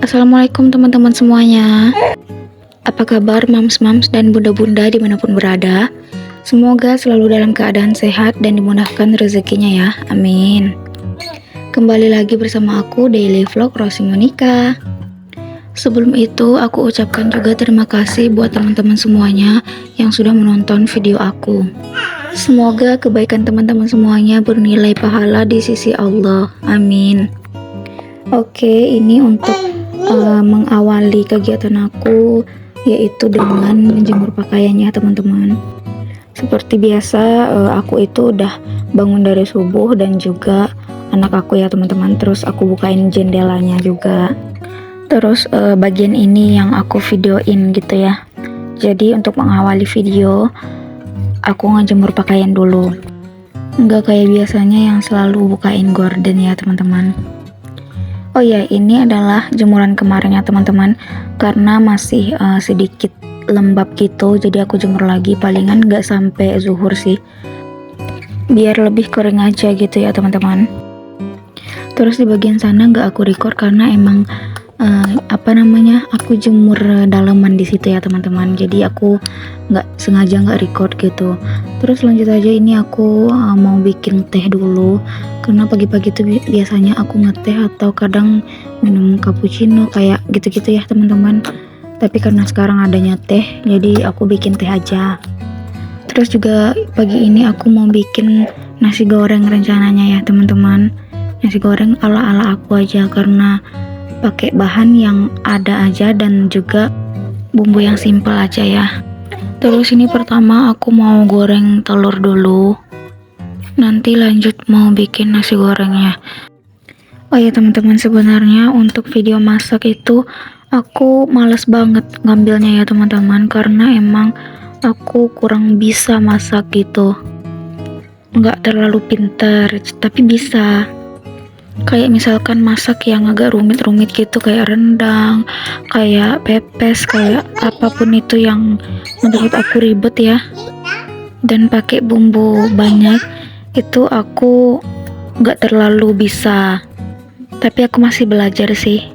Assalamualaikum teman-teman semuanya. Apa kabar mams-mams dan bunda-bunda dimanapun berada? Semoga selalu dalam keadaan sehat dan dimudahkan rezekinya ya, amin. Kembali lagi bersama aku Daily Vlog Rosi Monica. Sebelum itu aku ucapkan juga terima kasih buat teman-teman semuanya yang sudah menonton video aku. Semoga kebaikan teman-teman semuanya bernilai pahala di sisi Allah, amin. Oke, ini untuk mengawali kegiatan aku, yaitu dengan menjemur pakaiannya teman-teman. Seperti biasa, aku itu udah bangun dari subuh dan juga anak aku ya teman-teman. Terus aku bukain jendelanya juga. Terus bagian ini yang aku videoin gitu ya. Jadi untuk mengawali video, aku ngejemur pakaian dulu. Nggak kayak biasanya yang selalu bukain gorden ya teman-teman. Oh ya, ini adalah jemuran kemarin ya teman-teman, karena masih sedikit lembab gitu, jadi aku jemur lagi, palingan nggak sampai zuhur sih, biar lebih kering aja gitu ya teman-teman. Terus di bagian sana nggak aku record karena emang aku jemur dalaman di situ ya teman-teman, jadi aku sengaja nggak record gitu. Terus lanjut aja, ini aku mau bikin teh dulu, karena pagi-pagi tuh biasanya aku ngeteh atau kadang minum cappuccino kayak gitu-gitu ya teman-teman. Tapi karena sekarang adanya teh, jadi aku bikin teh aja. Terus juga pagi ini aku mau bikin nasi goreng rencananya ya teman-teman. Nasi goreng ala-ala aku aja, karena pakai bahan yang ada aja dan juga bumbu yang simple aja ya. Terus ini pertama aku mau goreng telur dulu, nanti lanjut mau bikin nasi gorengnya. Oh ya teman-teman, sebenarnya untuk video masak itu aku males banget ngambilnya ya teman-teman, karena emang aku kurang bisa masak gitu, nggak terlalu pintar tapi bisa. Kayak misalkan masak yang agak rumit-rumit gitu, kayak rendang, kayak pepes, kayak apapun itu yang menurut aku ribet ya dan pakai bumbu banyak, itu aku nggak terlalu bisa. Tapi aku masih belajar sih,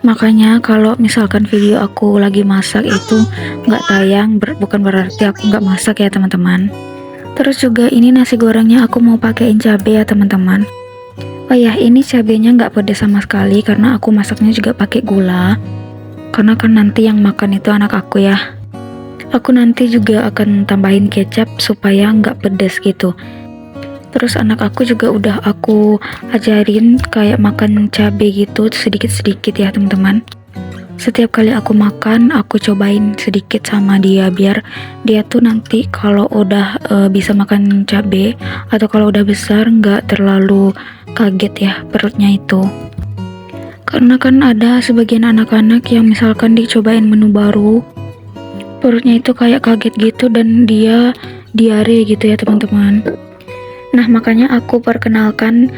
makanya kalau misalkan video aku lagi masak itu nggak tayang, bukan berarti aku nggak masak ya teman-teman. Terus juga ini nasi gorengnya aku mau pakein cabai ya teman-teman. Oh ya, ini cabenya nggak pedas sama sekali karena aku masaknya juga pakai gula, karena kan nanti yang makan itu anak aku ya. Aku nanti juga akan tambahin kecap supaya nggak pedas gitu. Terus anak aku juga udah aku ajarin kayak makan cabai gitu sedikit-sedikit ya teman-teman. Setiap kali aku makan, aku cobain sedikit sama dia, biar dia tuh nanti kalau udah bisa makan cabai atau kalau udah besar nggak terlalu kaget ya perutnya itu. Karena kan ada sebagian anak-anak yang misalkan dicobain menu baru, perutnya itu kayak kaget gitu dan dia diare gitu ya teman-teman. Nah makanya aku perkenalkan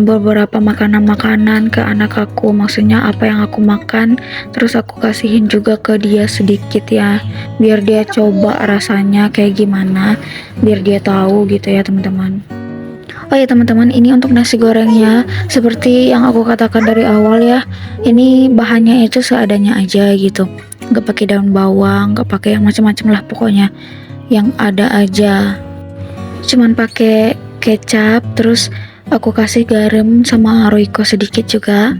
beberapa makanan-makanan ke anak aku, maksudnya apa yang aku makan, terus aku kasihin juga ke dia sedikit ya, biar dia coba rasanya kayak gimana, biar dia tahu gitu ya teman-teman. Oh ya teman-teman, ini untuk nasi gorengnya seperti yang aku katakan dari awal ya, ini bahannya itu seadanya aja gitu, nggak pakai daun bawang, nggak pakai yang macam-macam lah, pokoknya yang ada aja, cuman pakai kecap, terus aku kasih garam sama Royco sedikit juga.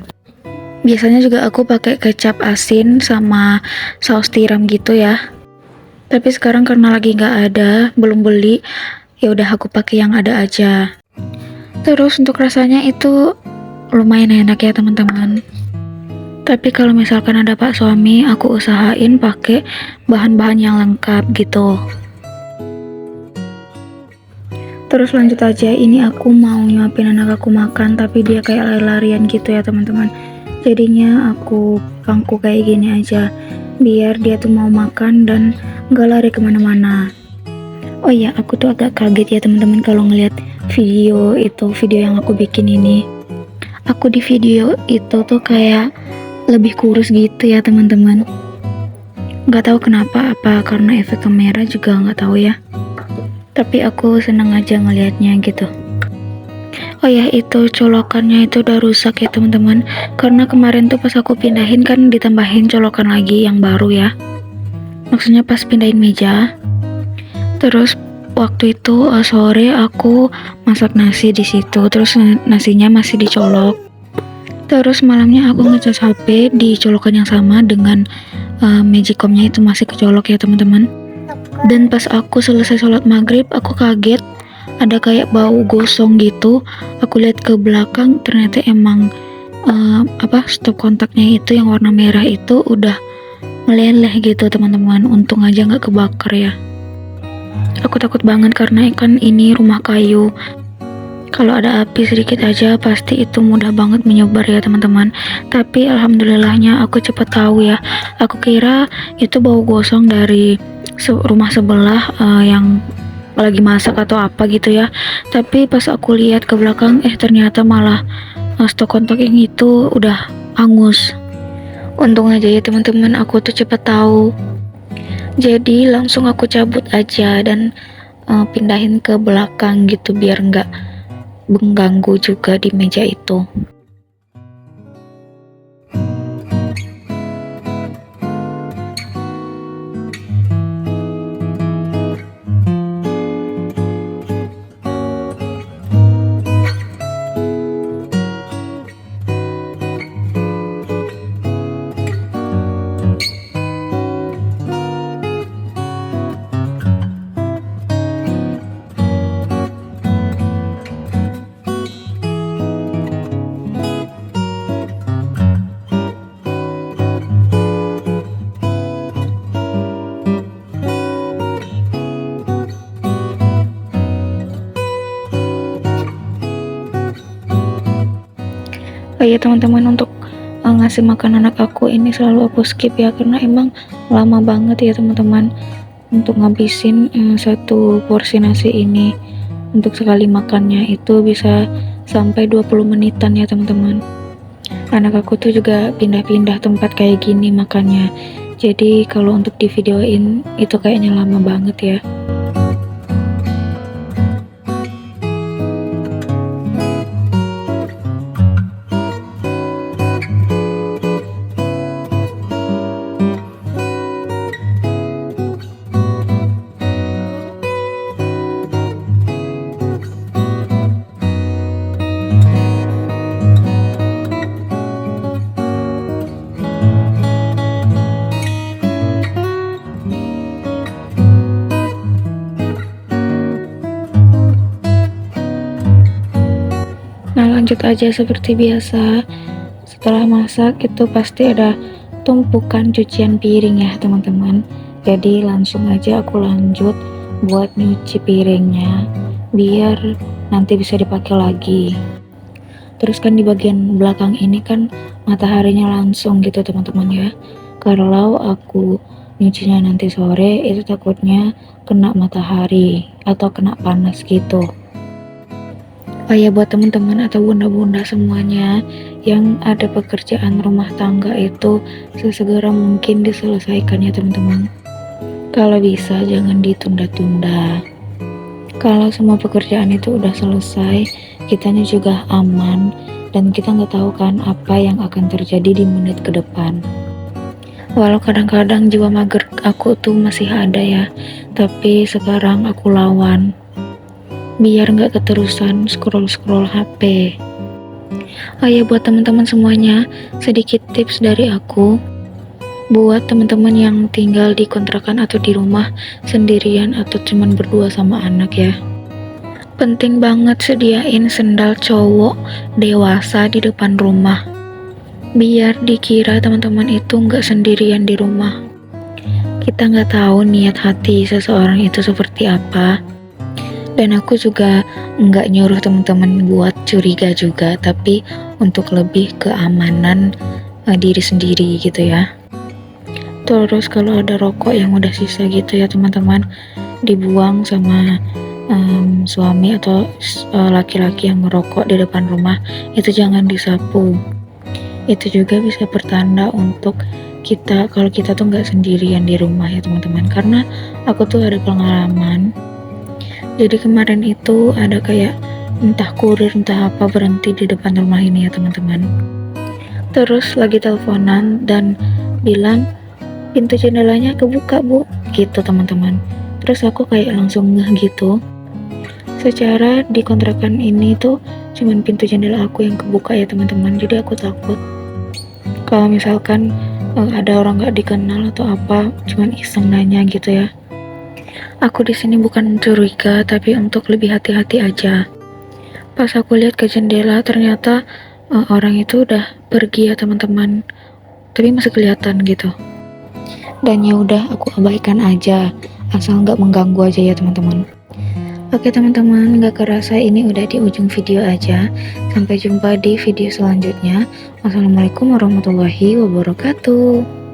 Biasanya juga aku pakai kecap asin sama saus tiram gitu ya. Tapi sekarang karena lagi nggak ada, belum beli, ya udah aku pakai yang ada aja. Terus untuk rasanya itu lumayan enak ya teman-teman. Tapi kalau misalkan ada Pak Suami, aku usahain pakai bahan-bahan yang lengkap gitu. Terus lanjut aja, ini aku mau nyuapin anak aku makan, tapi dia kayak lari-larian gitu ya teman-teman. Jadinya aku pangku kayak gini aja, biar dia tuh mau makan dan gak lari kemana-mana. Oh iya, aku tuh agak kaget ya teman-teman kalau ngeliat video yang aku bikin ini. Aku di video itu tuh kayak lebih kurus gitu ya teman-teman. Gak tahu kenapa, apa karena efek kamera juga nggak tahu ya. Tapi aku seneng aja ngelihatnya gitu. Oh ya, itu colokannya itu udah rusak ya teman-teman, karena kemarin tuh pas aku pindahin kan ditambahin colokan lagi yang baru ya, maksudnya pas pindahin meja. Terus waktu itu sore aku masak nasi di situ, terus nasinya masih dicolok. Terus malamnya aku ngecas HP di colokan yang sama dengan magicomnya itu masih kecolok ya teman-teman. Dan pas aku selesai sholat maghrib, aku kaget ada kayak bau gosong gitu. Aku lihat ke belakang, ternyata emang stop kontaknya itu yang warna merah itu udah meleleh gitu teman-teman. Untung aja nggak kebakar ya. Aku takut banget karena kan ini rumah kayu. Kalau ada api sedikit aja pasti itu mudah banget menyebar ya teman-teman. Tapi alhamdulillahnya aku cepat tahu ya. Aku kira itu bau gosong dari rumah sebelah yang lagi masak atau apa gitu ya. Tapi pas aku lihat ke belakang ternyata malah stok kontak yang itu udah hangus. Untung aja ya teman-teman, aku tuh cepat tahu. Jadi langsung aku cabut aja dan pindahin ke belakang gitu biar nggak mengganggu juga di meja itu. Oh iya teman-teman, untuk ngasih makan anak aku ini selalu aku skip ya, karena emang lama banget ya teman-teman untuk ngabisin satu porsi nasi ini. Untuk sekali makannya itu bisa sampai 20 menitan ya teman-teman. Anak aku tuh juga pindah-pindah tempat kayak gini makannya, jadi kalau untuk di videoin itu kayaknya lama banget ya. Nah lanjut aja seperti biasa, setelah masak itu pasti ada tumpukan cucian piring ya teman-teman. Jadi langsung aja aku lanjut buat nyuci piringnya biar nanti bisa dipakai lagi. Terus kan di bagian belakang ini kan mataharinya langsung gitu teman-teman ya. Kalau aku nyucinya nanti sore itu takutnya kena matahari atau kena panas gitu. Oh ya, buat teman-teman atau bunda-bunda semuanya yang ada pekerjaan rumah tangga itu sesegera mungkin diselesaikan ya teman-teman. Kalau bisa jangan ditunda-tunda. Kalau semua pekerjaan itu udah selesai, kitanya juga aman dan kita nggak tahu kan apa yang akan terjadi di menit ke depan. Walau kadang-kadang jiwa mager aku tuh masih ada ya, tapi sekarang aku lawan biar nggak keterusan scroll-scroll HP. Oh ya, buat teman-teman semuanya, sedikit tips dari aku buat teman-teman yang tinggal di kontrakan atau di rumah sendirian atau cuman berdua sama anak ya. Penting banget sediain sendal cowok dewasa di depan rumah, biar dikira teman-teman itu nggak sendirian di rumah. Kita nggak tahu niat hati seseorang itu seperti apa. Dan aku juga nggak nyuruh teman-teman buat curiga juga, tapi untuk lebih keamanan diri sendiri gitu ya. Terus kalau ada rokok yang udah sisa gitu ya teman-teman, dibuang sama suami atau laki-laki yang merokok di depan rumah, itu jangan disapu. Itu juga bisa pertanda untuk kita kalau kita tuh nggak sendirian di rumah ya teman-teman. Karena aku tuh ada pengalaman. Jadi kemarin itu ada kayak entah kurir entah apa berhenti di depan rumah ini ya teman-teman. Terus lagi teleponan dan bilang pintu jendelanya kebuka bu, gitu teman-teman. Terus aku kayak langsung ngeh gitu. Secara di kontrakan ini tuh cuman pintu jendela aku yang kebuka ya teman-teman, jadi aku takut kalau misalkan ada orang nggak dikenal atau apa, cuman iseng nanya gitu ya. Aku di sini bukan curiga, tapi untuk lebih hati-hati aja. Pas aku lihat ke jendela, ternyata orang itu udah pergi ya teman-teman, tapi masih kelihatan gitu. Dan ya udah, aku abaikan aja, asal nggak mengganggu aja ya teman-teman. Oke teman-teman, nggak kerasa ini udah di ujung video aja. Sampai jumpa di video selanjutnya. Wassalamualaikum warahmatullahi wabarakatuh.